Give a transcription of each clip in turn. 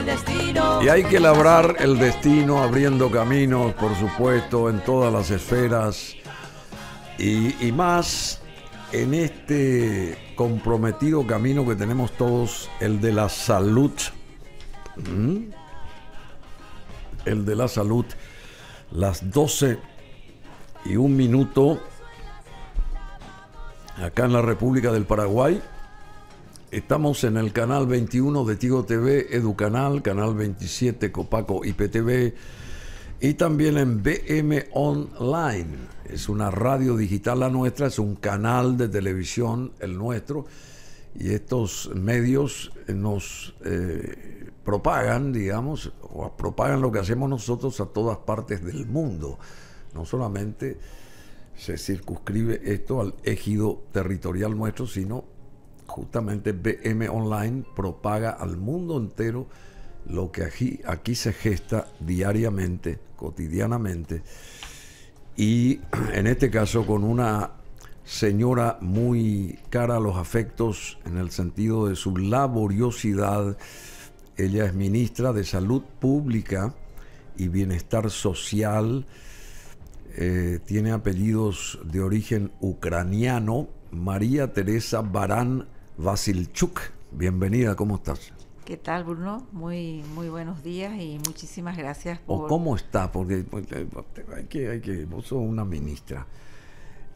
destino. Y hay que labrar el destino abriendo caminos, por supuesto, en todas las esferas y más en este comprometido camino que tenemos todos, el de la salud. El de la salud. Las 12:01 acá en la República del Paraguay. Estamos en el canal 21 de Tigo TV, Educanal, canal 27 Copaco IPTV y también en BM Online. Es una radio digital la nuestra, es un canal de televisión el nuestro y estos medios nos propagan, digamos, o propagan lo que hacemos nosotros a todas partes del mundo. No solamente se circunscribe esto al ejido territorial nuestro, sino justamente BM Online propaga al mundo entero lo que aquí se gesta diariamente, cotidianamente, y en este caso con una señora muy cara a los afectos en el sentido de su laboriosidad. Ella es ministra de Salud Pública y Bienestar Social, tiene apellidos de origen ucraniano, María Teresa Barán Vasilchuk. Bienvenida, ¿cómo estás? ¿Qué tal, Bruno? Muy buenos días y muchísimas gracias por... ¿O cómo está? Porque vos sos una ministra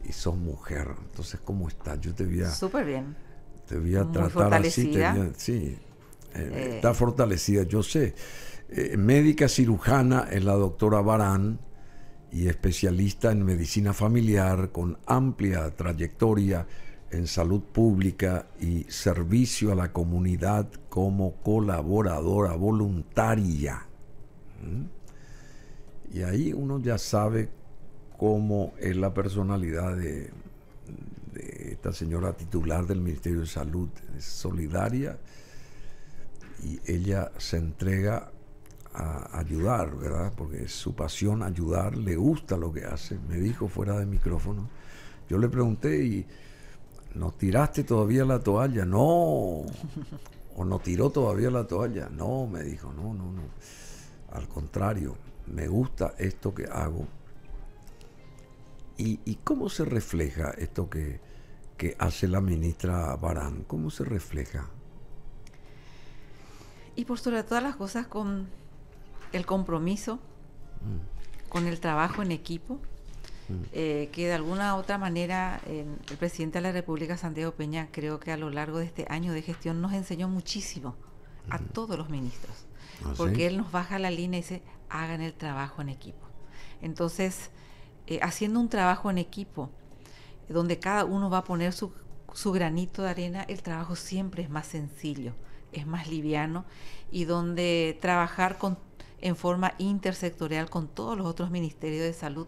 y sos mujer, entonces ¿cómo estás? Yo te voy a... Súper bien. Te voy a muy tratar fortalecida. así, está fortalecida, yo sé. Médica cirujana es la doctora Barán y especialista en medicina familiar con amplia trayectoria en salud pública y servicio a la comunidad como colaboradora voluntaria. Y ahí uno ya sabe cómo es la personalidad de esta señora titular del Ministerio de Salud. Es solidaria y ella se entrega a ayudar, ¿verdad? Porque es su pasión ayudar, le gusta lo que hace. Me dijo fuera de micrófono. Yo le pregunté y... ¿no tiraste todavía la toalla? No. ¿O no tiró todavía la toalla? No, me dijo, no. Al contrario, me gusta esto que hago. ¿Y cómo se refleja esto que hace la ministra Barán? ¿Cómo se refleja? Y por sobre todas las cosas con el compromiso, con el trabajo en equipo, que de alguna u otra manera el presidente de la República, Santiago Peña, creo que a lo largo de este año de gestión nos enseñó muchísimo a todos los ministros, porque él nos baja la línea y dice, hagan el trabajo en equipo. Entonces, haciendo un trabajo en equipo, donde cada uno va a poner su granito de arena, el trabajo siempre es más sencillo, es más liviano, y donde trabajar en forma intersectorial con todos los otros ministerios de salud,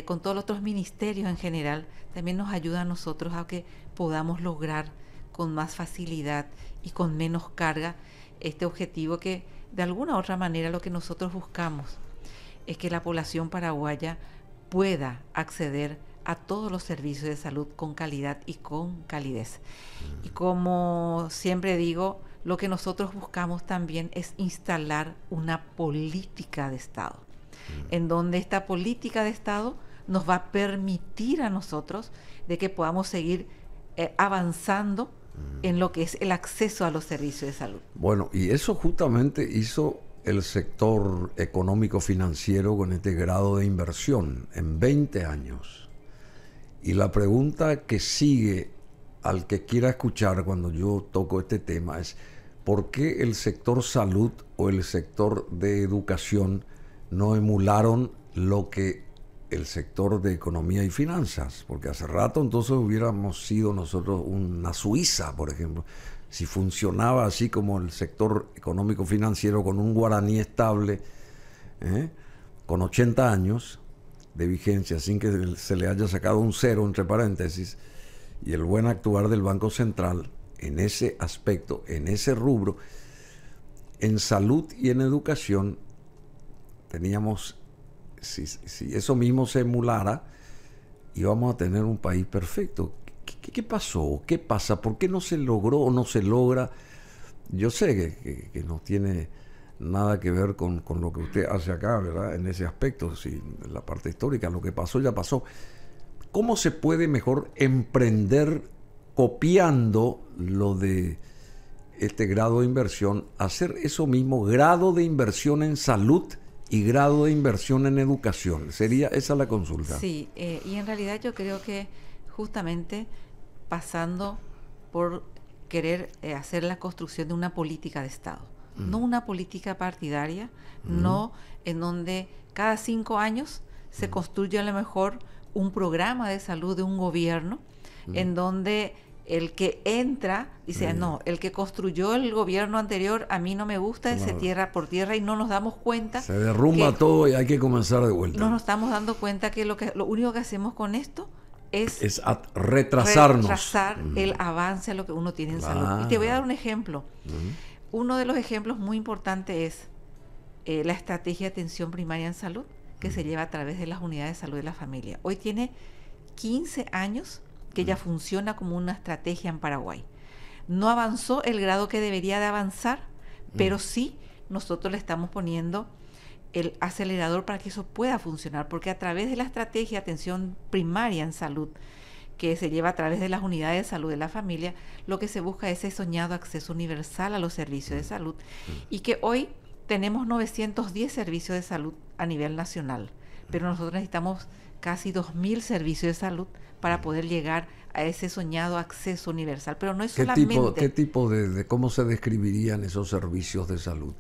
con todos los otros ministerios en general, también nos ayuda a nosotros a que podamos lograr con más facilidad y con menos carga este objetivo que de alguna u otra manera lo que nosotros buscamos es que la población paraguaya pueda acceder a todos los servicios de salud con calidad y con calidez. Y como siempre digo, lo que nosotros buscamos también es instalar una política de Estado, en donde esta política de Estado nos va a permitir a nosotros de que podamos seguir avanzando en lo que es el acceso a los servicios de salud. Bueno, y eso justamente hizo el sector económico financiero con este grado de inversión en 20 años. Y la pregunta que sigue al que quiera escuchar cuando yo toco este tema es ¿por qué el sector salud o el sector de educación no emularon lo que el sector de economía y finanzas? Porque hace rato entonces hubiéramos sido nosotros una Suiza, por ejemplo, si funcionaba así como el sector económico financiero con un guaraní estable, con 80 años de vigencia, sin que se le haya sacado un cero entre paréntesis, y el buen actuar del Banco Central en ese aspecto, en ese rubro. En salud y en educación teníamos, si eso mismo se emulara, íbamos a tener un país perfecto. ¿Qué pasó? ¿Qué pasa? ¿Por qué no se logró o no se logra? Yo sé que nos tiene nada que ver con lo que usted hace acá, ¿verdad? En ese aspecto, sí, en la parte histórica, lo que pasó ya pasó. ¿Cómo se puede mejor emprender copiando lo de este grado de inversión, hacer eso mismo, grado de inversión en salud y grado de inversión en educación? Sería esa la consulta. Sí, y en realidad yo creo que justamente pasando por querer hacer la construcción de una política de Estado, no una política partidaria, no en donde cada 5 años se construye a lo mejor un programa de salud de un gobierno, en donde el que entra dice, no, el que construyó el gobierno anterior a mí no me gusta, ese tierra por tierra, y no nos damos cuenta. Se derrumba todo y hay que comenzar de vuelta. No nos estamos dando cuenta que lo único que hacemos con esto es retrasar el avance a lo que uno tiene en salud. Y te voy a dar un ejemplo. Uno de los ejemplos muy importantes es la estrategia de atención primaria en salud, que se lleva a través de las unidades de salud de la familia. Hoy tiene 15 años que ya funciona como una estrategia en Paraguay. No avanzó el grado que debería de avanzar, pero sí nosotros le estamos poniendo el acelerador para que eso pueda funcionar, porque a través de la estrategia de atención primaria en salud, que se lleva a través de las unidades de salud de la familia, lo que se busca es ese soñado acceso universal a los servicios de salud, y que hoy tenemos 910 servicios de salud a nivel nacional, pero nosotros necesitamos casi 2.000 servicios de salud para poder llegar a ese soñado acceso universal. Pero no es solamente... ¿Qué tipo de cómo se describirían esos servicios de salud?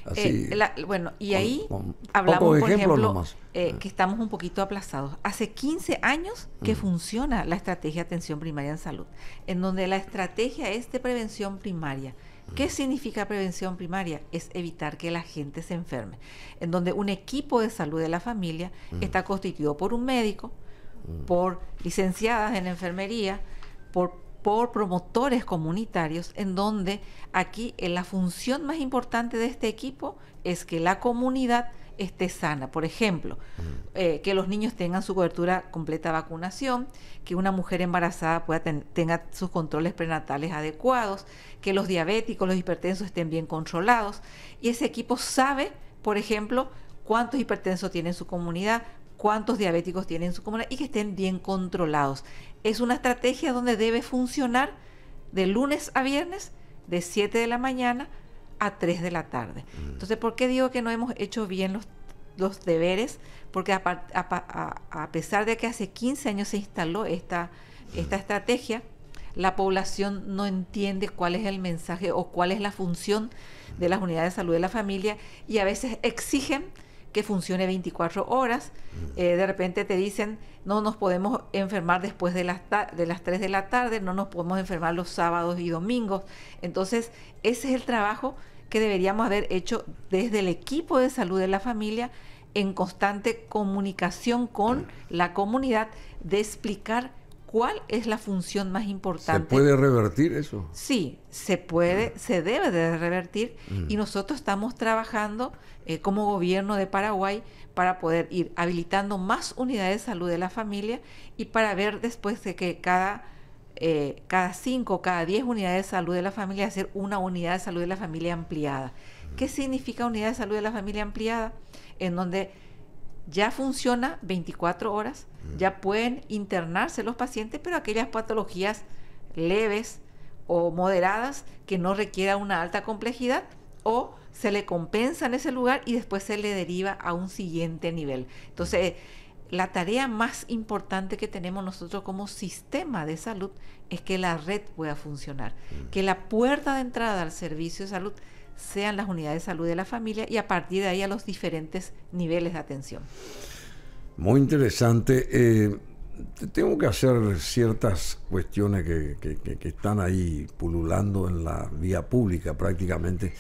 Así, bueno, y ahí hablamos, por ejemplo, que estamos un poquito aplazados. Hace 15 años que funciona la estrategia de atención primaria en salud, en donde la estrategia es de prevención primaria. ¿Qué significa prevención primaria? Es evitar que la gente se enferme, en donde un equipo de salud de la familia está constituido por un médico, por licenciadas en enfermería, por promotores comunitarios, en donde aquí la función más importante de este equipo es que la comunidad esté sana. Por ejemplo, que los niños tengan su cobertura completa de vacunación, que una mujer embarazada tenga sus controles prenatales adecuados, que los diabéticos, los hipertensos estén bien controlados. Y ese equipo sabe, por ejemplo, cuántos hipertensos tiene en su comunidad, cuántos diabéticos tienen en su comunidad y que estén bien controlados. Es una estrategia donde debe funcionar de lunes a viernes, de 7 de la mañana a 3 de la tarde. Entonces, ¿por qué digo que no hemos hecho bien los deberes? Porque a pesar de que hace 15 años se instaló esta estrategia, la población no entiende cuál es el mensaje o cuál es la función de las unidades de salud de la familia, y a veces exigen que funcione 24 horas. De repente te dicen, no nos podemos enfermar después de las 3 de la tarde, no nos podemos enfermar los sábados y domingos. Entonces, ese es el trabajo que deberíamos haber hecho desde el equipo de salud de la familia, en constante comunicación con la comunidad, de explicar cuál es la función más importante. ¿Se puede revertir eso? Sí, se puede, se debe de revertir, y nosotros estamos trabajando como gobierno de Paraguay para poder ir habilitando más unidades de salud de la familia, y para ver después de que cada 5, cada 10 unidades de salud de la familia, hacer una unidad de salud de la familia ampliada. ¿Qué significa unidad de salud de la familia ampliada? En donde ya funciona 24 horas, ya pueden internarse los pacientes, pero aquellas patologías leves o moderadas que no requieran una alta complejidad, o se le compensa en ese lugar y después se le deriva a un siguiente nivel. Entonces, la tarea más importante que tenemos nosotros como sistema de salud es que la red pueda funcionar, que la puerta de entrada al servicio de salud sean las unidades de salud de la familia, y a partir de ahí a los diferentes niveles de atención. Muy interesante. Tengo que hacer ciertas cuestiones que están ahí pululando en la vía pública prácticamente,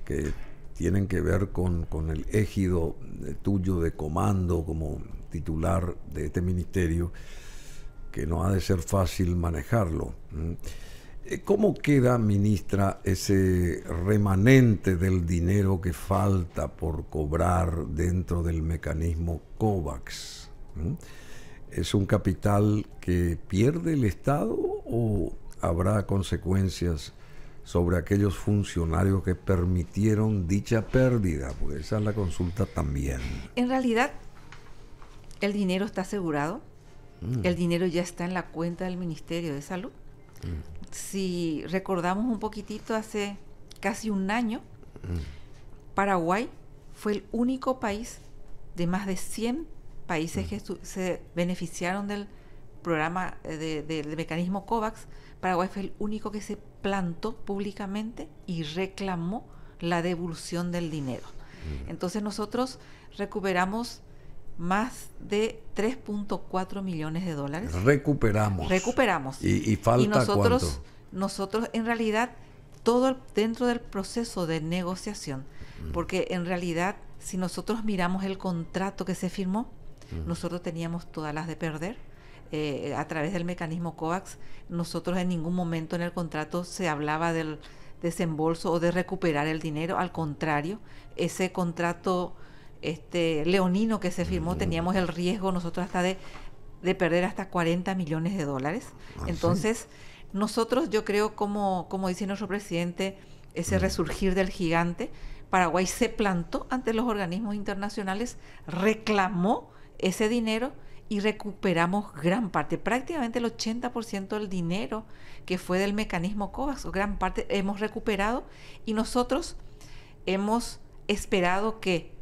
que tienen que ver con el égido tuyo de comando como titular de este ministerio, que no ha de ser fácil manejarlo. ¿Cómo queda, ministra, ese remanente del dinero que falta por cobrar dentro del mecanismo COVAX? ¿Es un capital que pierde el Estado o habrá consecuencias sobre aquellos funcionarios que permitieron dicha pérdida? Porque esa es la consulta también. En realidad, el dinero está asegurado. El dinero ya está en la cuenta del Ministerio de Salud. Si recordamos un poquitito, hace casi un año, Paraguay fue el único país de más de 100 países que se beneficiaron del programa del mecanismo COVAX. Paraguay fue el único que se plantó públicamente y reclamó la devolución del dinero. Entonces nosotros recuperamos más de 3.4 millones de dólares. Recuperamos. ¿Y falta y nosotros, cuánto? Nosotros, en realidad, todo dentro del proceso de negociación, porque en realidad, si nosotros miramos el contrato que se firmó, nosotros teníamos todas las de perder. A través del mecanismo COVAX, nosotros en ningún momento en el contrato se hablaba del desembolso o de recuperar el dinero. Al contrario, ese contrato leonino que se firmó, teníamos el riesgo nosotros hasta de perder hasta 40 millones de dólares. Entonces, nosotros, yo creo, como dice nuestro presidente, ese resurgir del gigante, Paraguay se plantó ante los organismos internacionales, reclamó ese dinero y recuperamos gran parte, prácticamente el 80% del dinero que fue del mecanismo COVAX, gran parte hemos recuperado, y nosotros hemos esperado que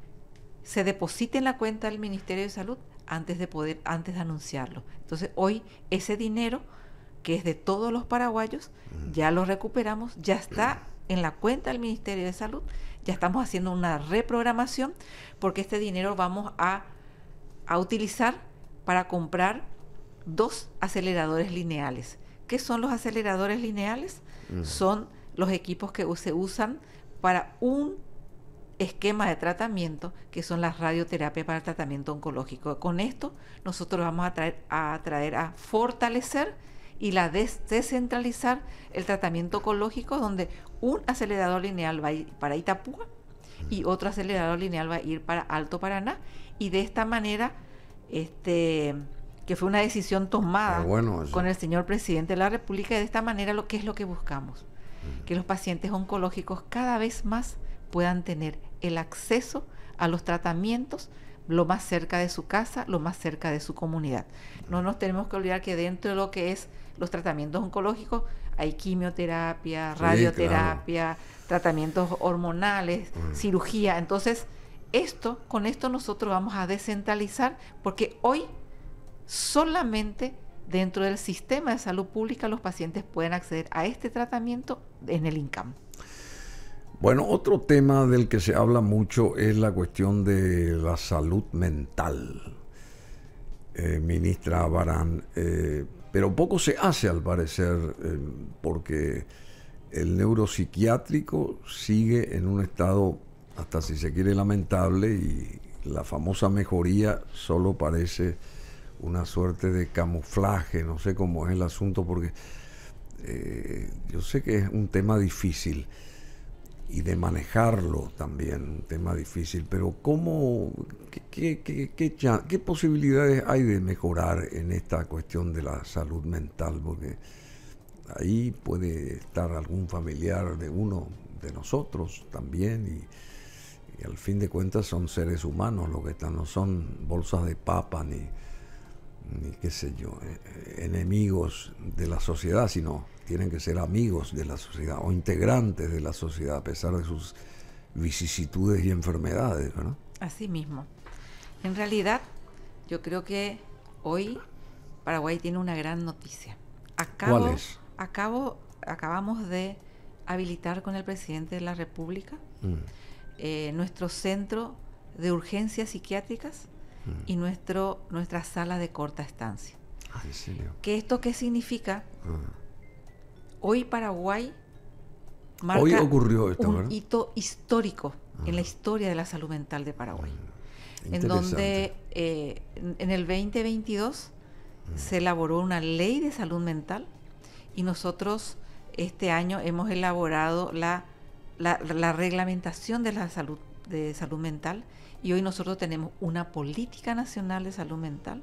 se deposite en la cuenta del Ministerio de Salud antes de anunciarlo. Entonces hoy ese dinero, que es de todos los paraguayos, ya lo recuperamos, ya está en la cuenta del Ministerio de Salud, ya estamos haciendo una reprogramación, porque este dinero vamos a utilizar para comprar 2 aceleradores lineales. ¿Qué son los aceleradores lineales? Son los equipos que se usan para un esquema de tratamiento, que son las radioterapias para el tratamiento oncológico. Con esto nosotros vamos a fortalecer y descentralizar el tratamiento oncológico, donde un acelerador lineal va a ir para Itapúa y otro acelerador lineal va a ir para Alto Paraná, y de esta manera que fue una decisión tomada con el señor presidente de la República, y de esta manera ¿qué es lo que buscamos? Que los pacientes oncológicos cada vez más puedan tener el acceso a los tratamientos lo más cerca de su casa, lo más cerca de su comunidad. No nos tenemos que olvidar que dentro de lo que es los tratamientos oncológicos hay quimioterapia, radioterapia, tratamientos hormonales, cirugía. Entonces, con esto nosotros vamos a descentralizar, porque hoy solamente dentro del sistema de salud pública los pacientes pueden acceder a este tratamiento en el INCAM. Bueno, otro tema del que se habla mucho es la cuestión de la salud mental, ministra Barán, pero poco se hace al parecer, porque el neuropsiquiátrico sigue en un estado, hasta si se quiere, lamentable, y la famosa mejoría solo parece una suerte de camuflaje. No sé cómo es el asunto, porque yo sé que es un tema difícil y de manejarlo también, un tema difícil, pero ¿qué posibilidades hay de mejorar en esta cuestión de la salud mental? Porque ahí puede estar algún familiar de uno de nosotros también, y al fin de cuentas son seres humanos los que están, no son bolsas de papa ni qué sé yo, enemigos de la sociedad, sino tienen que ser amigos de la sociedad o integrantes de la sociedad, a pesar de sus vicisitudes y enfermedades, ¿verdad? Así mismo. En realidad, yo creo que hoy Paraguay tiene una gran noticia. ¿Cuál es? Acabamos de habilitar con el presidente de la República nuestro centro de urgencias psiquiátricas y nuestra sala de corta estancia. ¿En serio? ¿Qué significa? Hoy Paraguay marca hoy ocurrió esto, un ¿verdad? hito histórico en la historia de la salud mental de Paraguay, en donde en el 2022 se elaboró una ley de salud mental, y nosotros este año hemos elaborado la reglamentación de la salud mental, y hoy nosotros tenemos una política nacional de salud mental,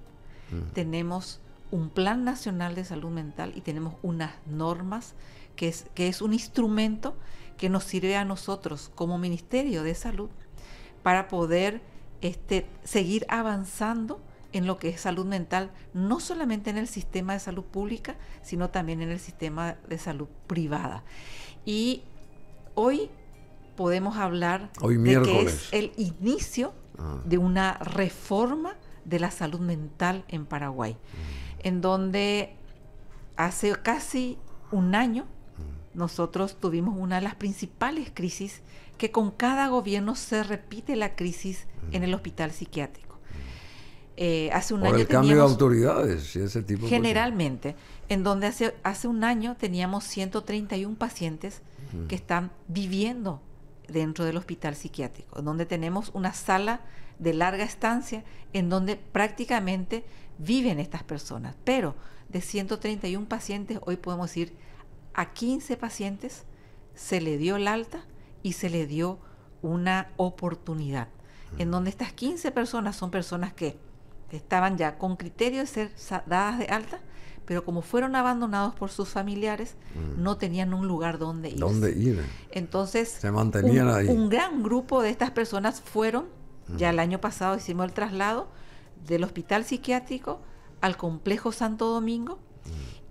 tenemos un plan nacional de salud mental y tenemos unas normas que es un instrumento que nos sirve a nosotros como Ministerio de Salud para poder seguir avanzando en lo que es salud mental, no solamente en el sistema de salud pública, sino también en el sistema de salud privada. Y hoy podemos hablar de que es el inicio de una reforma de la salud mental en Paraguay, en donde hace casi un año nosotros tuvimos una de las principales crisis, que con cada gobierno se repite la crisis en el hospital psiquiátrico. Hace un año el cambio de autoridades y ese tipo de generalmente, en donde hace un año teníamos 131 pacientes que están viviendo dentro del hospital psiquiátrico, en donde tenemos una sala de larga estancia en donde prácticamente viven estas personas. Pero de 131 pacientes, hoy podemos decir a 15 pacientes se le dio el alta y se le dio una oportunidad, en donde estas 15 personas son personas que estaban ya con criterio de ser dadas de alta, pero como fueron abandonados por sus familiares, no tenían un lugar donde irse. Entonces, se mantenían ahí. Un gran grupo de estas personas fueron, ya el año pasado hicimos el traslado del hospital psiquiátrico al complejo Santo Domingo,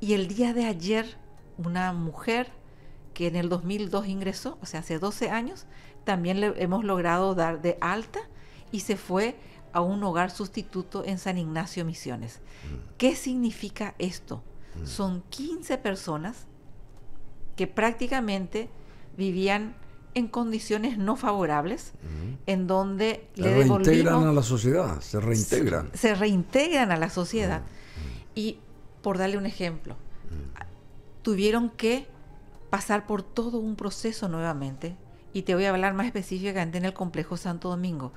y el día de ayer una mujer que en el 2002 ingresó, o sea, hace 12 años, también le hemos logrado dar de alta y se fue a un hogar sustituto en San Ignacio, Misiones. ¿Qué significa esto? Son 15 personas que prácticamente vivían en condiciones no favorables, en donde le devolvimos... Se reintegran a la sociedad, se reintegran. Se reintegran a la sociedad. Y, por darle un ejemplo, tuvieron que pasar por todo un proceso nuevamente, y te voy a hablar más específicamente en el complejo Santo Domingo.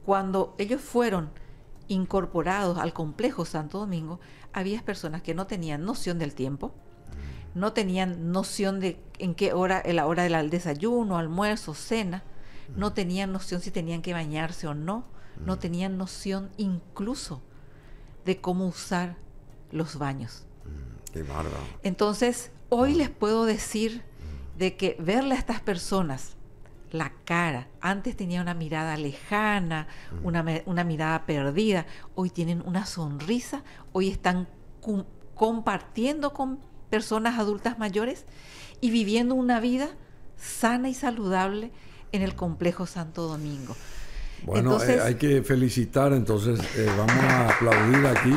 Cuando ellos fueron incorporados al complejo Santo Domingo, había personas que no tenían noción del tiempo, no tenían noción de en qué hora, en la hora del desayuno, almuerzo, cena, no tenían noción si tenían que bañarse o no, no tenían noción incluso de cómo usar los baños. Qué bárbaro. Entonces, hoy les puedo decir de que verle a estas personas la cara, antes tenía una mirada lejana, una mirada perdida, hoy tienen una sonrisa, hoy están compartiendo con personas adultas mayores y viviendo una vida sana y saludable en el complejo Santo Domingo. Bueno, entonces, hay que felicitar, entonces vamos a aplaudir aquí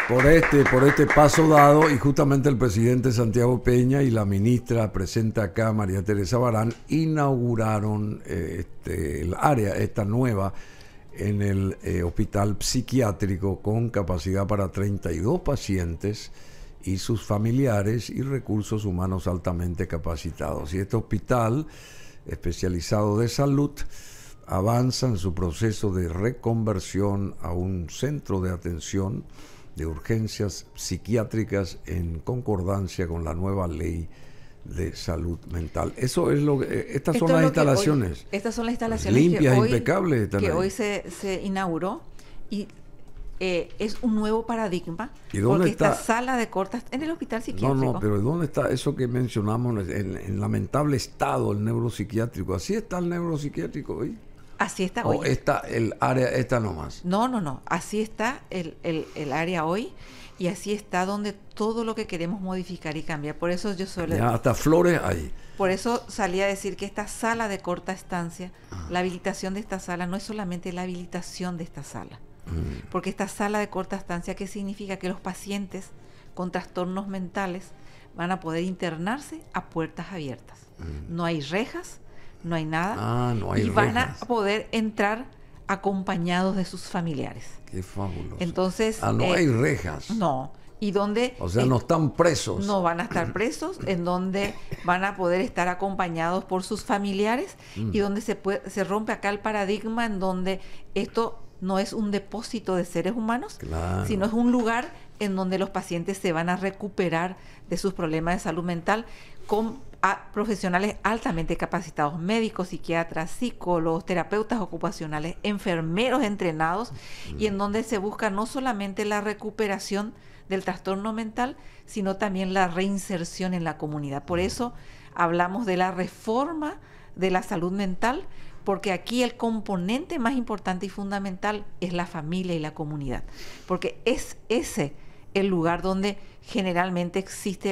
por este paso dado, y justamente el presidente Santiago Peña y la ministra presente acá, María Teresa Barán, inauguraron el área esta nueva en el hospital psiquiátrico con capacidad para 32 pacientes y sus familiares y recursos humanos altamente capacitados. Y este hospital especializado de salud avanza en su proceso de reconversión a un centro de atención de urgencias psiquiátricas en concordancia con la nueva ley de salud mental. Eso es lo que... Estas son las instalaciones. Estas son las instalaciones limpias, impecables. Que hoy se inauguró, y es un nuevo paradigma. ¿Y dónde porque está? Esta sala de cortas en el hospital psiquiátrico. No, pero ¿dónde está eso que mencionamos en lamentable estado el neuropsiquiátrico? ¿Así está el neuropsiquiátrico hoy? Así está hoy. ¿O está el área esta nomás? No. Así está el área hoy, y así está donde todo lo que queremos modificar y cambiar. Por eso yo suelo... Ya hasta flores hay. Por eso salí a decir que esta sala de corta estancia, la habilitación de esta sala no es solamente la habilitación de esta sala. Porque esta sala de corta estancia, ¿qué significa? Que los pacientes con trastornos mentales van a poder internarse a puertas abiertas. No hay rejas, no hay nada, no hay y van rejas. a poder entrar acompañados de sus familiares. Qué fabuloso. Entonces, no hay rejas. No. Y donde... O sea, no están presos. No van a estar presos, en donde van a poder estar acompañados por sus familiares, y donde se rompe acá el paradigma en donde esto no es un depósito de seres humanos, claro, sino es un lugar en donde los pacientes se van a recuperar de sus problemas de salud mental con profesionales altamente capacitados, médicos, psiquiatras, psicólogos, terapeutas ocupacionales, enfermeros entrenados, y en donde se busca no solamente la recuperación del trastorno mental, sino también la reinserción en la comunidad. Por eso hablamos de la reforma de la salud mental, porque aquí el componente más importante y fundamental es la familia y la comunidad, porque es ese el lugar donde generalmente existe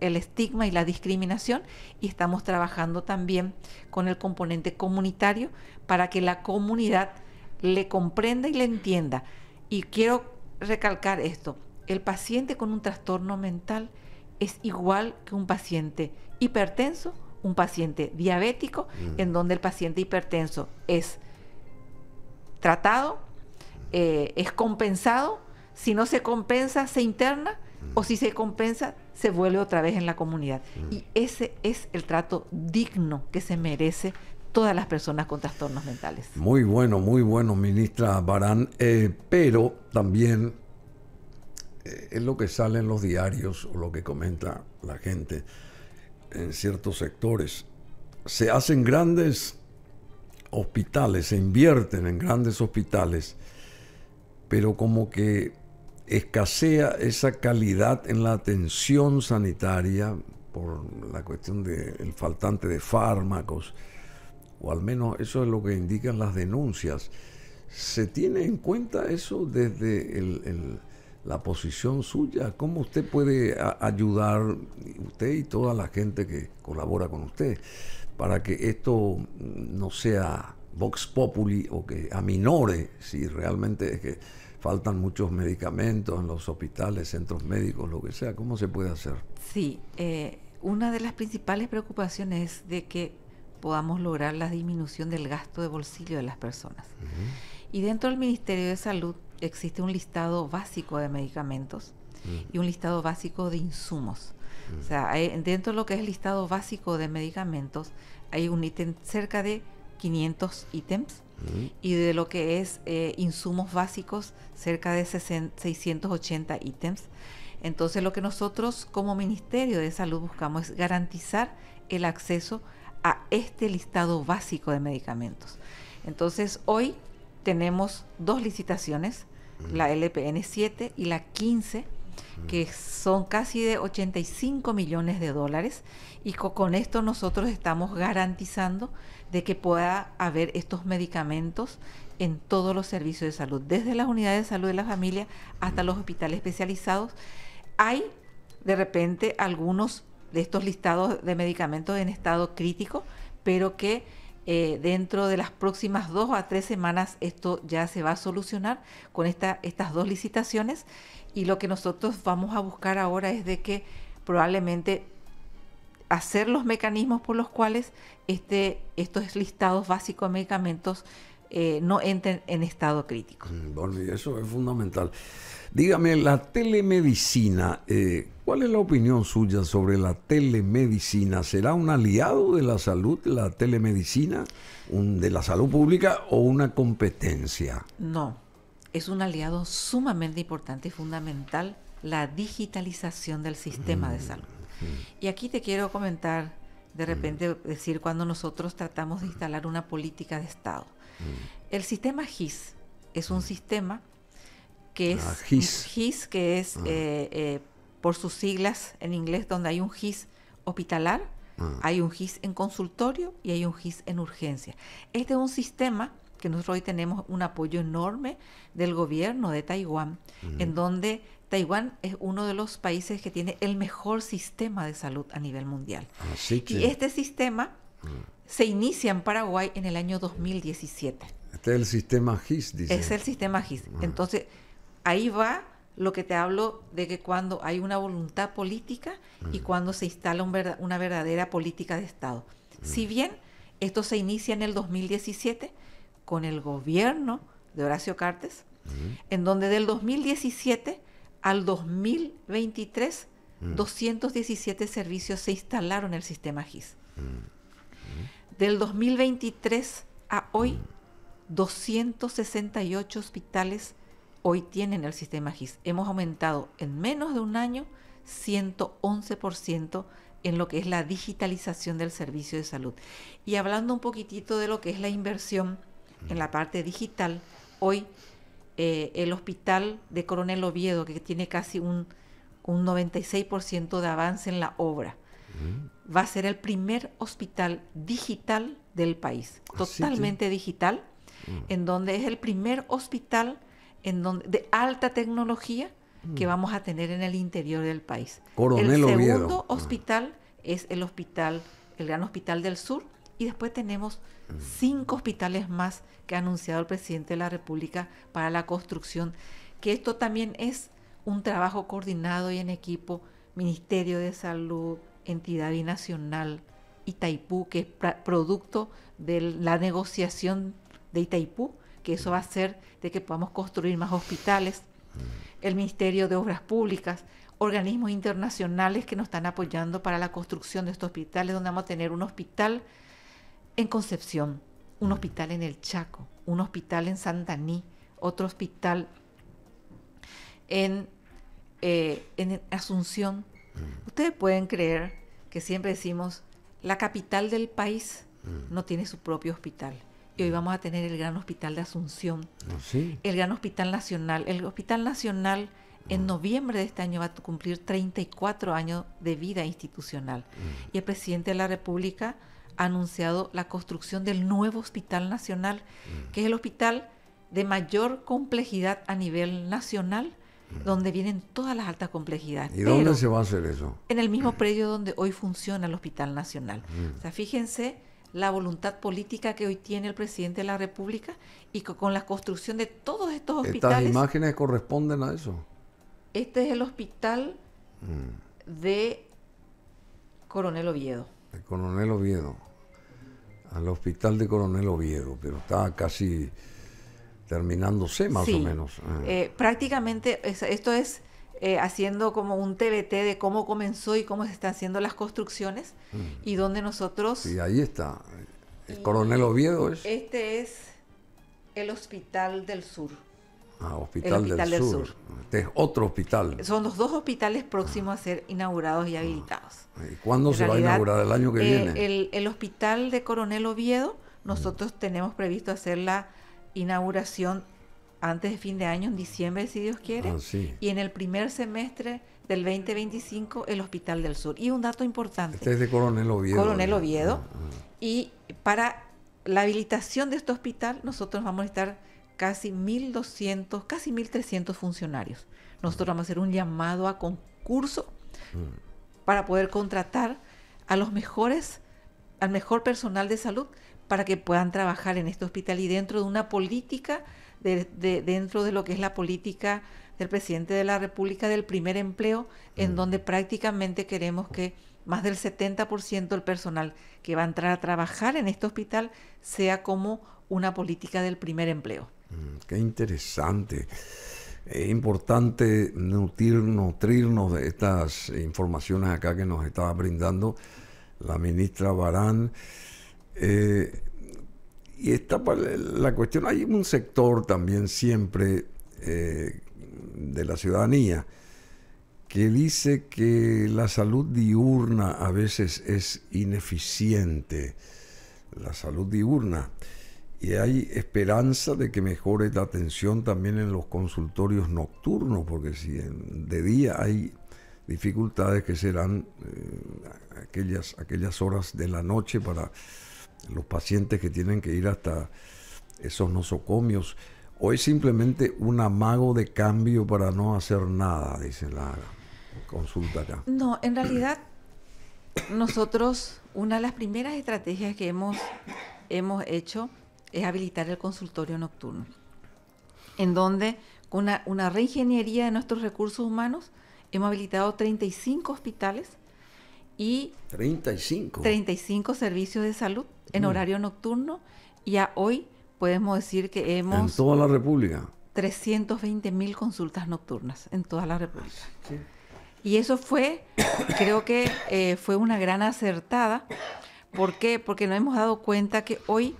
el estigma y la discriminación, y estamos trabajando también con el componente comunitario para que la comunidad le comprenda y le entienda. Y quiero recalcar esto: el paciente con un trastorno mental es igual que un paciente hipertenso, un paciente diabético, en donde el paciente hipertenso es tratado, es compensado. Si no se compensa, se interna, o si se compensa, se vuelve otra vez en la comunidad. Y ese es el trato digno que se merece todas las personas con trastornos mentales. Muy bueno, ministra Barán. Pero también es lo que sale en los diarios o lo que comenta la gente en ciertos sectores. Se hacen grandes hospitales, se invierten en grandes hospitales, pero como que escasea esa calidad en la atención sanitaria por la cuestión del faltante de fármacos, o al menos eso es lo que indican las denuncias. ¿Se tiene en cuenta eso desde la posición suya? ¿Cómo usted puede ayudar, usted y toda la gente que colabora con usted, para que esto no sea vox populi o que aminore, si realmente es que faltan muchos medicamentos en los hospitales, centros médicos, lo que sea? ¿Cómo se puede hacer? Sí, una de las principales preocupaciones es de que podamos lograr la disminución del gasto de bolsillo de las personas. Y dentro del Ministerio de Salud existe un listado básico de medicamentos y un listado básico de insumos. O sea, dentro de lo que es el listado básico de medicamentos hay un ítem, cerca de 500 ítems, y de lo que es insumos básicos, cerca de 680 ítems. Entonces, lo que nosotros como Ministerio de Salud buscamos es garantizar el acceso a este listado básico de medicamentos. Entonces, hoy tenemos dos licitaciones, la LPN 7 y la 15, que son casi de 85 millones de dólares, y con esto nosotros estamos garantizando de que pueda haber estos medicamentos en todos los servicios de salud, desde las unidades de salud de la familia hasta los hospitales especializados. Hay de repente algunos de estos listados de medicamentos en estado crítico, pero que dentro de las próximas 2 a 3 semanas esto ya se va a solucionar con estas dos licitaciones, y lo que nosotros vamos a buscar ahora es de que probablemente hacer los mecanismos por los cuales estos listados básicos de medicamentos no entren en estado crítico. Bueno, y eso es fundamental. Dígame, la telemedicina, ¿cuál es la opinión suya sobre la telemedicina? ¿Será un aliado de la salud, la telemedicina, de la salud pública, o una competencia? No, es un aliado sumamente importante y fundamental, la digitalización del sistema de salud. Y aquí te quiero comentar, de repente decir, cuando nosotros tratamos de instalar una política de Estado. El sistema GIS es un sistema que es GIS, que es por sus siglas en inglés, donde hay un GIS hospitalar, hay un GIS en consultorio y hay un GIS en urgencia. Este es un sistema que nosotros hoy tenemos un apoyo enorme del gobierno de Taiwán, en donde Taiwán es uno de los países que tiene el mejor sistema de salud a nivel mundial. Y este sistema se inicia en Paraguay en el año 2017. Este es el sistema GIS, dice. Es el sistema GIS. Entonces, ahí va lo que te hablo de que cuando hay una voluntad política y cuando se instala una verdadera política de Estado. Si bien esto se inicia en el 2017 con el gobierno de Horacio Cartes, en donde del 2017 al 2023 217 servicios se instalaron en el sistema GIS. Del 2023 a hoy, 268 hospitales hoy tienen el sistema GIS. Hemos aumentado en menos de un año 111% en lo que es la digitalización del servicio de salud. Y hablando un poquitito de lo que es la inversión en la parte digital, hoy el hospital de Coronel Oviedo, que tiene casi un 96% de avance en la obra. Va a ser el primer hospital digital del país, totalmente digital, en donde es el primer hospital de alta tecnología que vamos a tener en el interior del país. Coronel el Oviedo. segundo hospital es el Gran Hospital del Sur, y después tenemos 5 hospitales más que ha anunciado el presidente de la República para la construcción, que esto también es un trabajo coordinado y en equipo, Ministerio de Salud, entidad binacional, Itaipú, que es producto de la negociación de Itaipú, que eso va a hacer de que podamos construir más hospitales, el Ministerio de Obras Públicas, organismos internacionales que nos están apoyando para la construcción de estos hospitales, donde vamos a tener un hospital en Concepción, un hospital en El Chaco, un hospital en Santaní, otro hospital en Asunción. Ustedes pueden creer que siempre decimos, la capital del país no tiene su propio hospital. Y hoy vamos a tener el Gran Hospital de Asunción, el Gran Hospital Nacional. El Hospital Nacional en noviembre de este año va a cumplir 34 años de vida institucional. Y el presidente de la República ha anunciado la construcción del nuevo Hospital Nacional, que es el hospital de mayor complejidad a nivel nacional, donde vienen todas las altas complejidades. ¿Y dónde se va a hacer eso? En el mismo predio donde hoy funciona el Hospital Nacional. O sea, fíjense la voluntad política que hoy tiene el presidente de la República, y con la construcción de todos estos hospitales. ¿Estas imágenes corresponden a eso? Este es el hospital de Coronel Oviedo. De Coronel Oviedo. Al hospital de Coronel Oviedo, pero está casi terminándose más o menos. Prácticamente esto es haciendo como un TBT de cómo comenzó y cómo se están haciendo las construcciones, y donde nosotros... Sí, ahí está. El Coronel Oviedo es... Este es el Hospital del Sur. Hospital del Sur. Este es otro hospital. Son los 2 hospitales próximos a ser inaugurados y habilitados. ¿Y cuándo se va a inaugurar? ¿El año que viene? El hospital de Coronel Oviedo, nosotros tenemos previsto hacer la inauguración antes de fin de año, en diciembre, si Dios quiere. Y en el primer semestre del 2025, el Hospital del Sur. Y un dato importante. Este es de Coronel Oviedo. Coronel Oviedo. Y para la habilitación de este hospital, nosotros vamos a estar casi 1.200, casi 1.300 funcionarios. Nosotros vamos a hacer un llamado a concurso para poder contratar a los mejores, al mejor personal de salud, para que puedan trabajar en este hospital, y dentro de una política, dentro de lo que es la política del presidente de la República del primer empleo, en donde prácticamente queremos que más del 70% del personal que va a entrar a trabajar en este hospital sea como una política del primer empleo. Qué interesante. Es importante nutrirnos de estas informaciones acá que nos estaba brindando la ministra Barán. Y está la cuestión, hay un sector también siempre de la ciudadanía que dice que la salud diurna a veces es ineficiente, la salud diurna, y hay esperanza de que mejore la atención también en los consultorios nocturnos, porque si de día hay dificultades, que serán aquellas horas de la noche para los pacientes que tienen que ir hasta esos nosocomios, o es simplemente un amago de cambio para no hacer nada, dice la consulta acá. No, en realidad nosotros, una de las primeras estrategias que hemos hecho es habilitar el consultorio nocturno, en donde con una reingeniería de nuestros recursos humanos hemos habilitado 35 hospitales y 35 servicios de salud en horario nocturno, y a hoy podemos decir que hemos... ¿En toda la República? 320.000 consultas nocturnas en toda la República. Sí. Y eso creo que fue una gran acertada. ¿Por qué? Porque nos hemos dado cuenta que hoy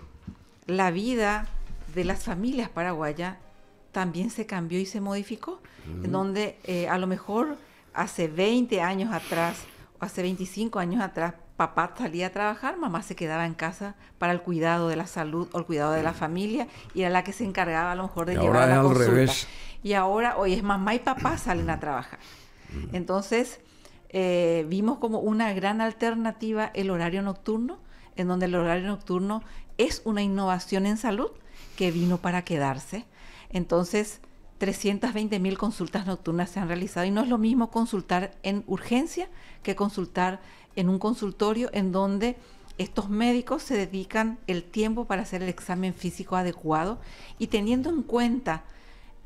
la vida de las familias paraguayas también se cambió y se modificó, en donde a lo mejor hace 20 años atrás, o hace 25 años atrás, papá salía a trabajar, mamá se quedaba en casa para el cuidado de la salud o el cuidado de la familia y era la que se encargaba a lo mejor de llevar a la consulta. Revés. Y ahora hoy es mamá y papá salen a trabajar. Entonces vimos como una gran alternativa el horario nocturno, en donde el horario nocturno es una innovación en salud que vino para quedarse. Entonces 320.000 consultas nocturnas se han realizado y no es lo mismo consultar en urgencia que consultar en un consultorio en donde estos médicos se dedican el tiempo para hacer el examen físico adecuado y teniendo en cuenta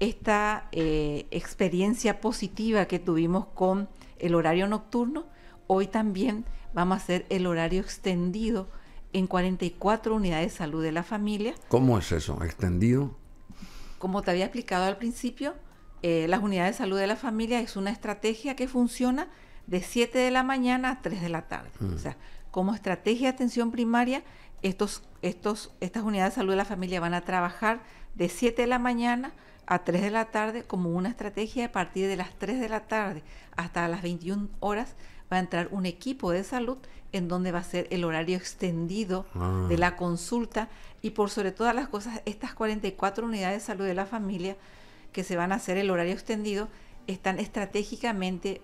esta experiencia positiva que tuvimos con el horario nocturno, hoy también vamos a hacer el horario extendido en 44 unidades de salud de la familia. ¿Cómo es eso? ¿Extendido? Como te había explicado al principio, las unidades de salud de la familia es una estrategia que funciona de 7 de la mañana a 3 de la tarde. O sea, como estrategia de atención primaria, estas unidades de salud de la familia van a trabajar de 7 de la mañana a 3 de la tarde como una estrategia. A partir de las 3 de la tarde hasta las 21 horas va a entrar un equipo de salud en donde va a ser el horario extendido de la consulta y por sobre todas las cosas, estas 44 unidades de salud de la familia que se van a hacer el horario extendido están estratégicamente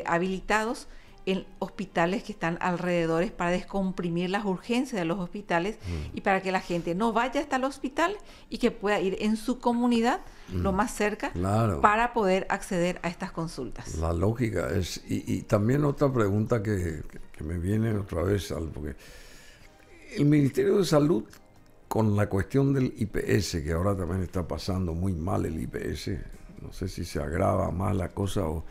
habilitados en hospitales que están alrededores para descomprimir las urgencias de los hospitales y para que la gente no vaya hasta el hospital y que pueda ir en su comunidad lo más cerca para poder acceder a estas consultas. La lógica es, y también otra pregunta que me viene otra vez, porque el Ministerio de Salud con la cuestión del IPS, que ahora también está pasando muy mal el IPS, no sé si se agrava más la cosa o...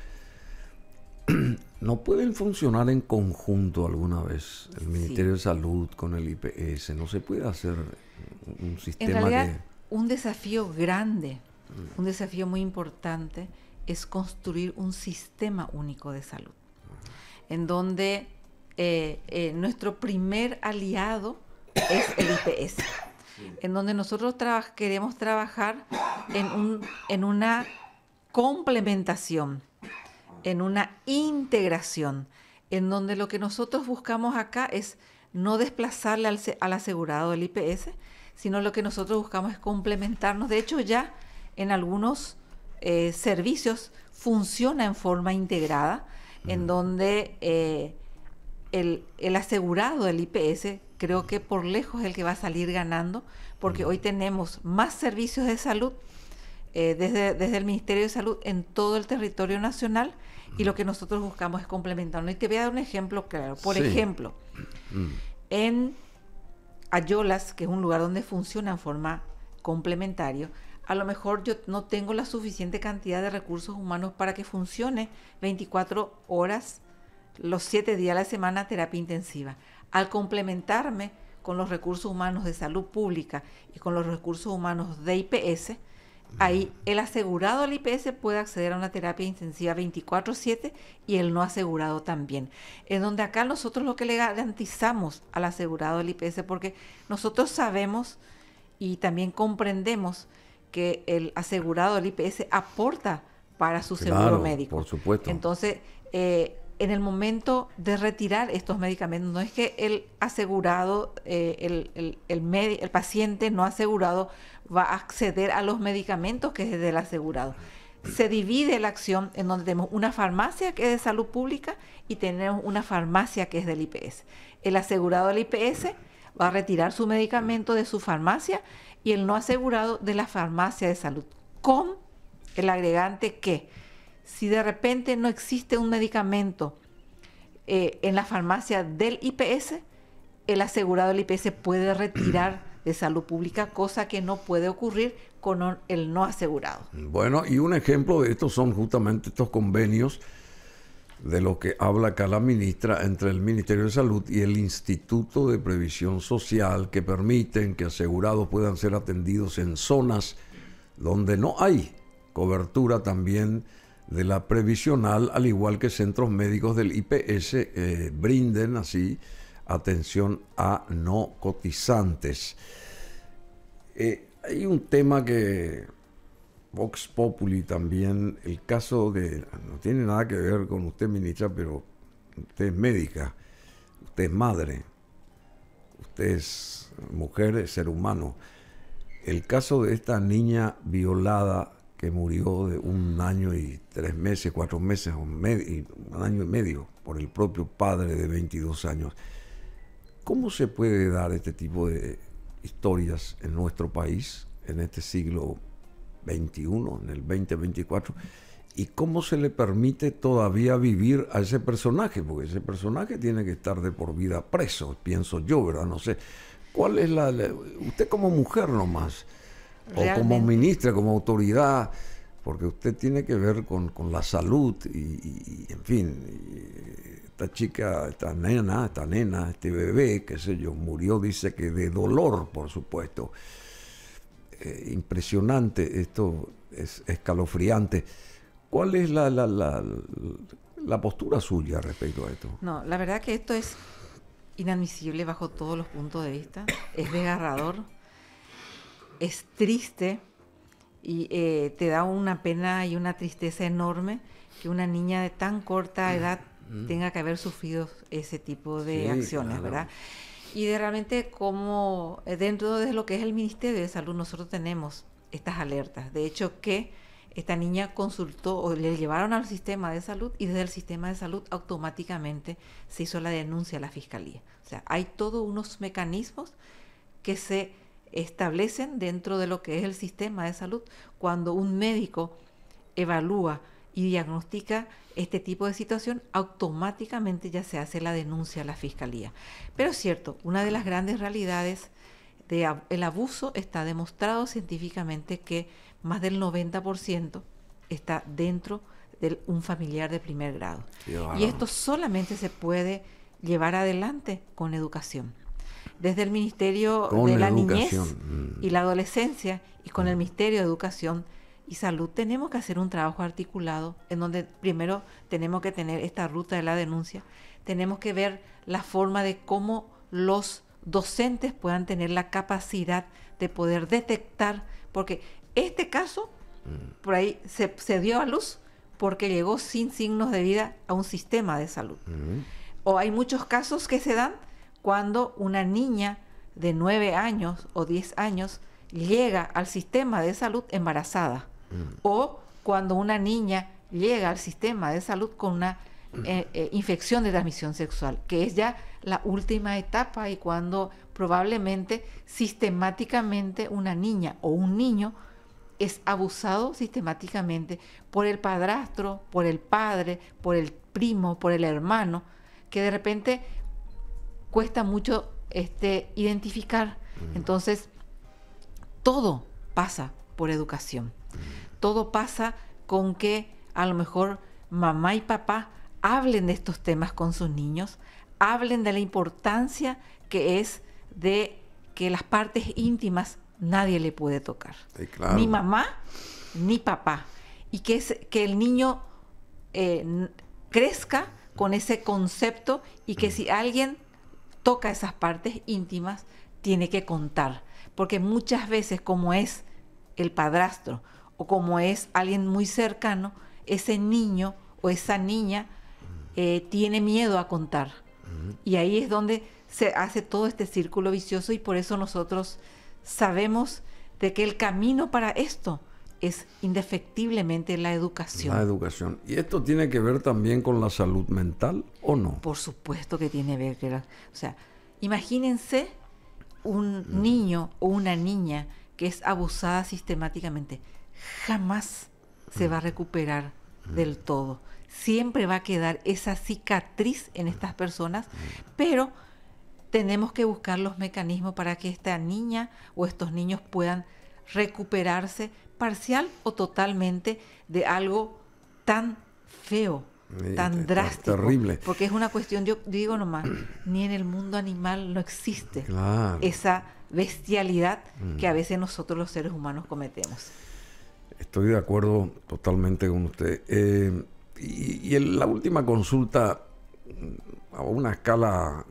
¿No pueden funcionar en conjunto alguna vez el Ministerio de Salud con el IPS? ¿No se puede hacer un sistema en realidad, un desafío grande, un desafío muy importante es construir un sistema único de salud, en donde nuestro primer aliado es el IPS, en donde nosotros queremos trabajar en una complementación, en una integración, en donde lo que nosotros buscamos acá es no desplazarle al asegurado del IPS, sino lo que nosotros buscamos es complementarnos. De hecho, ya en algunos servicios funciona en forma integrada, en donde el asegurado del IPS creo que por lejos es el que va a salir ganando, porque hoy tenemos más servicios de salud desde el Ministerio de Salud en todo el territorio nacional y lo que nosotros buscamos es complementarnos. Y te voy a dar un ejemplo claro. Por ejemplo, en Ayolas, que es un lugar donde funciona en forma complementaria, a lo mejor yo no tengo la suficiente cantidad de recursos humanos para que funcione 24 horas, los 7 días a la semana, terapia intensiva. Al complementarme con los recursos humanos de salud pública y con los recursos humanos de IPS, ahí el asegurado del IPS puede acceder a una terapia intensiva 24/7 y el no asegurado también. En donde acá nosotros lo que le garantizamos al asegurado del IPS, porque nosotros sabemos y también comprendemos que el asegurado del IPS aporta para su seguro médico. Por supuesto. Entonces, en el momento de retirar estos medicamentos, no es que el asegurado, el paciente no asegurado va a acceder a los medicamentos que es del asegurado. Se divide la acción en donde tenemos una farmacia que es de salud pública y tenemos una farmacia que es del IPS. El asegurado del IPS va a retirar su medicamento de su farmacia y el no asegurado de la farmacia de salud, con el agregante que si de repente no existe un medicamento en la farmacia del IPS, el asegurado del IPS puede retirar de salud pública, cosa que no puede ocurrir con el no asegurado. Bueno, y un ejemplo de esto son justamente estos convenios de lo que habla acá la ministra entre el Ministerio de Salud y el Instituto de Previsión Social, que permiten que asegurados puedan ser atendidos en zonas donde no hay cobertura también de la previsional, al igual que centros médicos del IPS brinden así atención a no cotizantes. Hay un tema que Vox Populi también, el caso de, no tiene nada que ver con usted, ministra, pero usted es médica, usted es madre, usted es mujer, es ser humano. El caso de esta niña violada que murió de 1 año y 3 meses, 4 meses, 1 año y medio, por el propio padre de 22 años. ¿Cómo se puede dar este tipo de historias en nuestro país, en este siglo XXI, en el 2024? ¿Y cómo se le permite todavía vivir a ese personaje? Porque ese personaje tiene que estar de por vida preso, pienso yo, ¿verdad? No sé. ¿Cuál es usted como mujer nomás, o como ministra, como autoridad, porque usted tiene que ver con la salud y en fin, esta chica, esta nena, este bebé, qué sé yo, murió, dice que de dolor, por supuesto. Impresionante, esto es escalofriante. ¿Cuál es la postura suya respecto a esto? No, la verdad que esto es inadmisible bajo todos los puntos de vista, es desgarrador, es triste y te da una pena y una tristeza enorme que una niña de tan corta edad tenga que haber sufrido ese tipo de acciones, claro, ¿verdad? Y de realmente como dentro de lo que es el Ministerio de Salud nosotros tenemos estas alertas. De hecho que esta niña consultó o le llevaron al sistema de salud y desde el sistema de salud automáticamente se hizo la denuncia a la fiscalía. O sea, hay todos unos mecanismos que se establecen dentro de lo que es el sistema de salud cuando un médico evalúa y diagnostica este tipo de situación, automáticamente ya se hace la denuncia a la fiscalía. Pero es cierto, una de las grandes realidades del abuso está demostrado científicamente que más del 90% está dentro de un familiar de primer grado. Sí, bueno. Y esto solamente se puede llevar adelante con educación. Desde el Ministerio de la Niñez y la Adolescencia y con el Ministerio de Educación y Salud tenemos que hacer un trabajo articulado en donde primero tenemos que tener esta ruta de la denuncia, tenemos que ver la forma de cómo los docentes puedan tener la capacidad de poder detectar, porque este caso por ahí se dio a luz porque llegó sin signos de vida a un sistema de salud. O hay muchos casos que se dan cuando una niña de 9 años o 10 años llega al sistema de salud embarazada. O cuando una niña llega al sistema de salud con una infección de transmisión sexual, que es ya la última etapa y cuando probablemente sistemáticamente una niña o un niño es abusado sistemáticamente por el padrastro, por el padre, por el primo, por el hermano, que de repente cuesta mucho identificar. Entonces, todo pasa por educación. Todo pasa con que a lo mejor mamá y papá hablen de estos temas con sus niños, hablen de la importancia que es de que las partes íntimas nadie le puede tocar. Sí, claro. Ni mamá, ni papá. Y que el niño crezca con ese concepto y que si alguien toca esas partes íntimas, tiene que contar. Porque muchas veces, como es el padrastro o como es alguien muy cercano, ese niño o esa niña tiene miedo a contar. Y ahí es donde se hace todo este círculo vicioso y por eso nosotros sabemos de que el camino para esto es indefectiblemente la educación. La educación. ¿Y esto tiene que ver también con la salud mental o no? Por supuesto que tiene que ver. O sea, imagínense un niño o una niña que es abusada sistemáticamente. Jamás se va a recuperar del todo. Siempre va a quedar esa cicatriz en estas personas, pero tenemos que buscar los mecanismos para que esta niña o estos niños puedan recuperarse parcial o totalmente de algo tan feo, tan drástico. Terrible. Porque es una cuestión, yo digo nomás, ni en el mundo animal no existe esa bestialidad que a veces nosotros los seres humanos cometemos. Estoy de acuerdo totalmente con usted. Y en la última consulta a una escala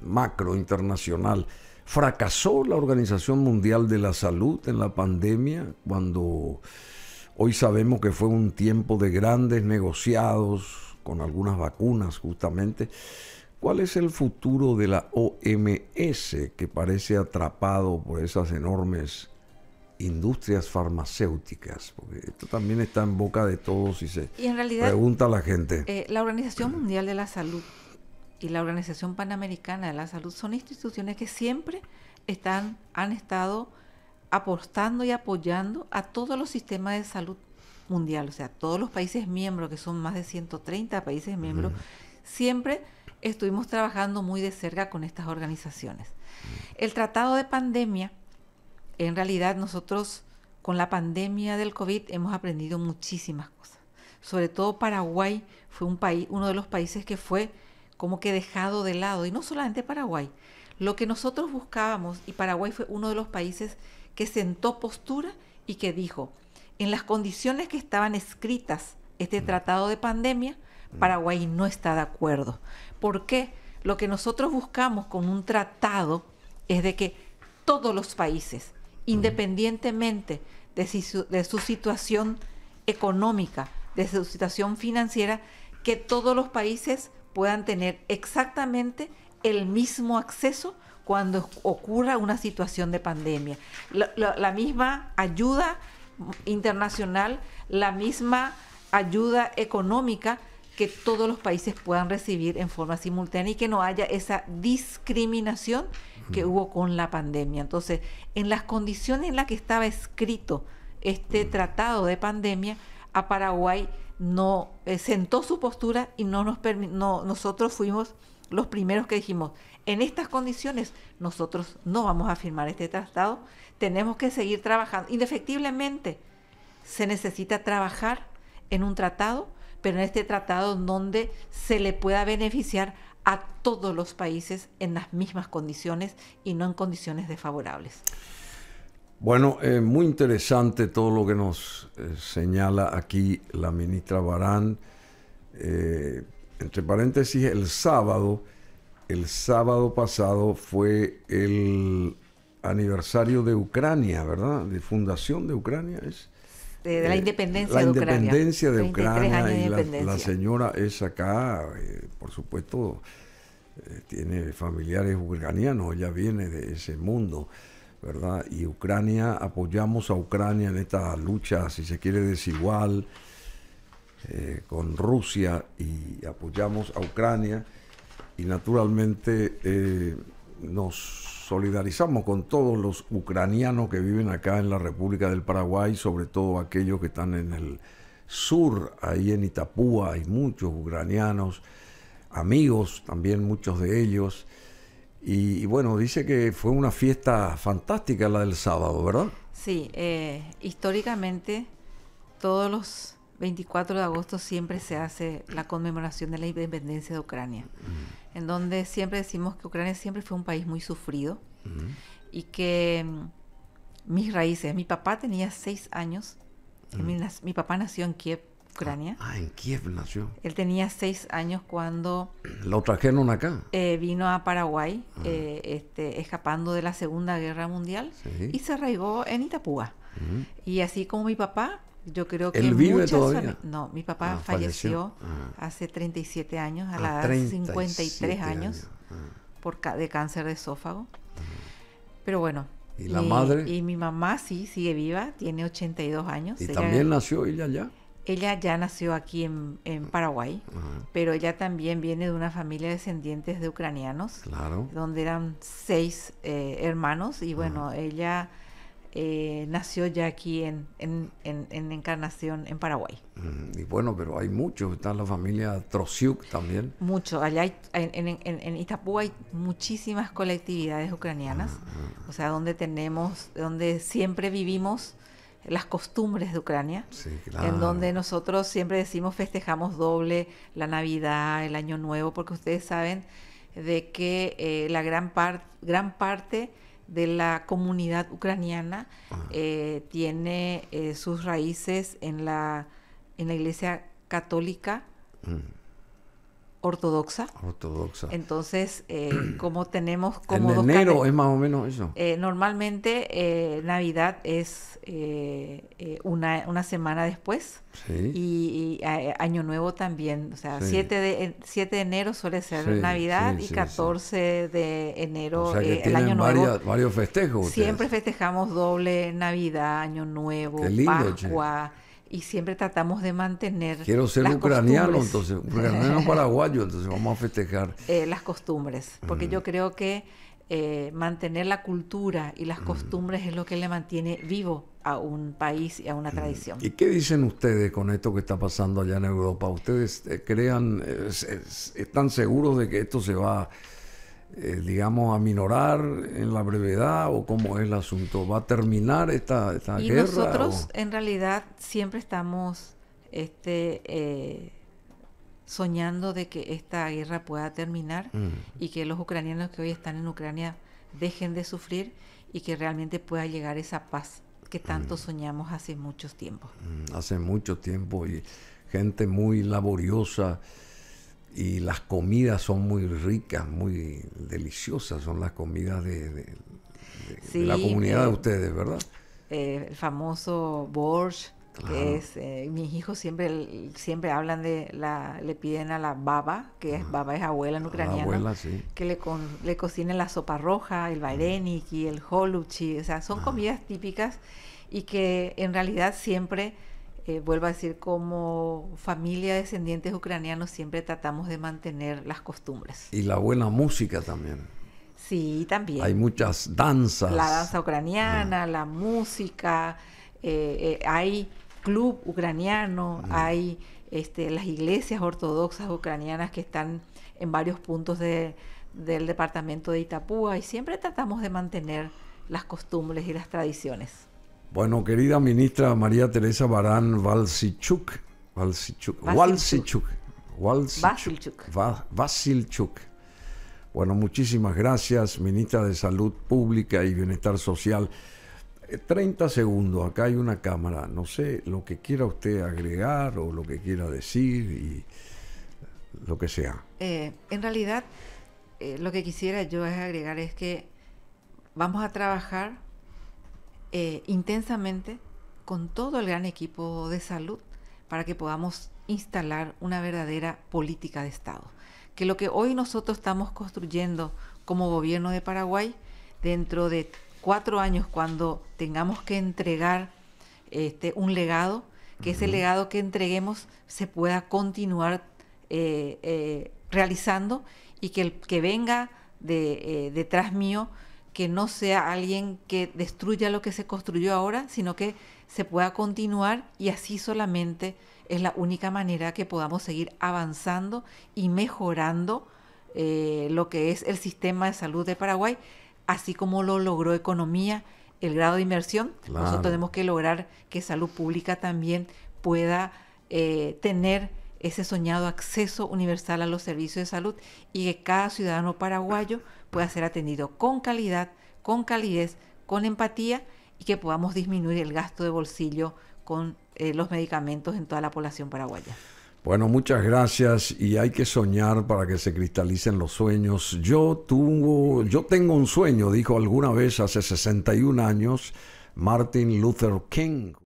macro internacional, ¿fracasó la Organización Mundial de la Salud en la pandemia cuando hoy sabemos que fue un tiempo de grandes negociados con algunas vacunas justamente? ¿Cuál es el futuro de la OMS, que parece atrapado por esas enormes industrias farmacéuticas? Porque esto también está en boca de todos y en realidad, pregunta a la gente. La Organización Mundial de la Salud y la Organización Panamericana de la Salud son instituciones que siempre han estado apostando y apoyando a todos los sistemas de salud mundial, o sea, todos los países miembros, que son más de 130 países miembros, siempre estuvimos trabajando muy de cerca con estas organizaciones. El tratado de pandemia, en realidad nosotros con la pandemia del COVID hemos aprendido muchísimas cosas. Sobre todo Paraguay fue uno de los países que fue como que dejado de lado, y no solamente Paraguay. Lo que nosotros buscábamos, y Paraguay fue uno de los países que sentó postura y que dijo, en las condiciones que estaban escritas este tratado de pandemia, Paraguay no está de acuerdo. ¿Por qué? Lo que nosotros buscamos con un tratado es de que todos los países, independientemente de su situación económica, de su situación financiera, que todos los países puedan tener exactamente el mismo acceso cuando ocurra una situación de pandemia. La misma ayuda internacional, la misma ayuda económica, que todos los países puedan recibir en forma simultánea y que no haya esa discriminación que hubo con la pandemia. Entonces, en las condiciones en las que estaba escrito este tratado de pandemia, a Paraguay no sentó su postura y nosotros fuimos los primeros que dijimos, en estas condiciones nosotros no vamos a firmar este tratado, tenemos que seguir trabajando. Indefectiblemente se necesita trabajar en un tratado, pero en este tratado donde se le pueda beneficiar a todos los países en las mismas condiciones y no en condiciones desfavorables. Bueno, muy interesante todo lo que nos señala aquí la ministra Barán. Entre paréntesis, el sábado pasado fue el aniversario de Ucrania, ¿verdad? De fundación de Ucrania es. De la independencia de Ucrania. La independencia de Ucrania, años de y independencia. La señora es acá, por supuesto, tiene familiares ucranianos, ella viene de ese mundo, ¿verdad? Y Ucrania, apoyamos a Ucrania en esta lucha, si se quiere, desigual con Rusia, y apoyamos a Ucrania, y naturalmente nos solidarizamos con todos los ucranianos que viven acá en la República del Paraguay, sobre todo aquellos que están en el sur, ahí en Itapúa hay muchos ucranianos, amigos también, muchos de ellos. Y bueno, dice que fue una fiesta fantástica la del sábado, ¿verdad? Sí, históricamente todos los 24 de agosto siempre se hace la conmemoración de la independencia de Ucrania, en donde siempre decimos que Ucrania siempre fue un país muy sufrido y que mis raíces, mi papá tenía 6 años, mi papá nació en Kiev, Ucrania. En Kiev nació. Él tenía 6 años cuando ¿Lo trajeron acá? Vino a Paraguay, escapando de la Segunda Guerra Mundial, Sí. y se arraigó en Itapúa. Y así como mi papá, yo creo que ¿Él vive todavía? No, mi papá falleció. hace 37 años, a la edad de 53 años, de cáncer de esófago. Pero bueno. ¿Y la madre? Y mi mamá sí, sigue viva, tiene 82 años. ¿Y también nació ella allá? Ella ya nació aquí en Paraguay, pero ella también viene de una familia de descendientes de ucranianos, Claro. donde eran 6 hermanos, y bueno, ella nació ya aquí en Encarnación, en Paraguay. Y bueno, pero hay muchos, está la familia Trosiuk también. Mucho, allá en Itapúa hay muchísimas colectividades ucranianas, o sea, donde siempre vivimos las costumbres de Ucrania, Sí, claro. en donde nosotros siempre decimos festejamos doble la Navidad, el Año Nuevo, porque ustedes saben de que la gran parte de la comunidad ucraniana tiene sus raíces en la Iglesia Católica ortodoxa. Ortodoxa. Entonces, como tenemos En como enero es más o menos eso. normalmente Navidad es una semana después Sí. y Año Nuevo también. O sea, Sí. 7 de enero suele ser Sí, Navidad sí, y sí, 14 de enero O sea que el Año tienen Nuevo. varios festejos Siempre ustedes. festejamos doble Navidad, Año Nuevo, Qué lindo, che. Pascua, y siempre tratamos de mantener Quiero ser las ucraniano, costumbres. entonces, ucraniano paraguayo, entonces vamos a festejar. Las costumbres, porque yo creo que mantener la cultura y las costumbres es lo que le mantiene vivo a un país y a una tradición. ¿Y qué dicen ustedes con esto que está pasando allá en Europa? ¿Ustedes están seguros de que esto se va, digamos, a minorar en la brevedad o cómo es el asunto? ¿Va a terminar esta Y guerra? nosotros o? en realidad siempre estamos soñando de que esta guerra pueda terminar y que los ucranianos que hoy están en Ucrania dejen de sufrir y que realmente pueda llegar esa paz que tanto soñamos hace muchos tiempos. Hace mucho tiempo y gente muy laboriosa y las comidas son muy ricas, muy deliciosas, son las comidas de Sí, la comunidad de ustedes, ¿verdad? El famoso borscht, que es, mis hijos siempre hablan le piden a la baba, que es baba es abuela en La ucraniano, abuela, sí. que le cocinen la sopa roja, el vareniki, el holubchi, o sea, son comidas típicas y que en realidad siempre, vuelvo a decir, como familia de descendientes ucranianos siempre tratamos de mantener las costumbres. Y la buena música también. Sí, también. Hay muchas danzas. La danza ucraniana, la música, hay club ucraniano, hay las iglesias ortodoxas ucranianas que están en varios puntos del departamento de Itapúa y siempre tratamos de mantener las costumbres y las tradiciones. Bueno, querida ministra María Teresa Barán Vasilchuk. Bueno, muchísimas gracias, ministra de Salud Pública y Bienestar Social. 30 segundos, acá hay una cámara. No sé lo que quiera usted agregar o lo que quiera decir y lo que sea. En realidad, lo que quisiera yo es agregar es que vamos a trabajar intensamente con todo el gran equipo de salud para que podamos instalar una verdadera política de Estado. Que lo que hoy nosotros estamos construyendo como gobierno de Paraguay, dentro de 4 años, cuando tengamos que entregar un legado, que ese legado que entreguemos se pueda continuar realizando y que el que venga detrás mío, que no sea alguien que destruya lo que se construyó ahora, sino que se pueda continuar y así solamente es la única manera que podamos seguir avanzando y mejorando lo que es el sistema de salud de Paraguay, así como lo logró Economía, el grado de inversión. Claro. Nosotros tenemos que lograr que Salud Pública también pueda tener ese soñado acceso universal a los servicios de salud y que cada ciudadano paraguayo pueda ser atendido con calidad, con calidez, con empatía y que podamos disminuir el gasto de bolsillo con los medicamentos en toda la población paraguaya. Bueno, muchas gracias y hay que soñar para que se cristalicen los sueños. Yo tengo un sueño, dijo alguna vez hace 61 años Martin Luther King.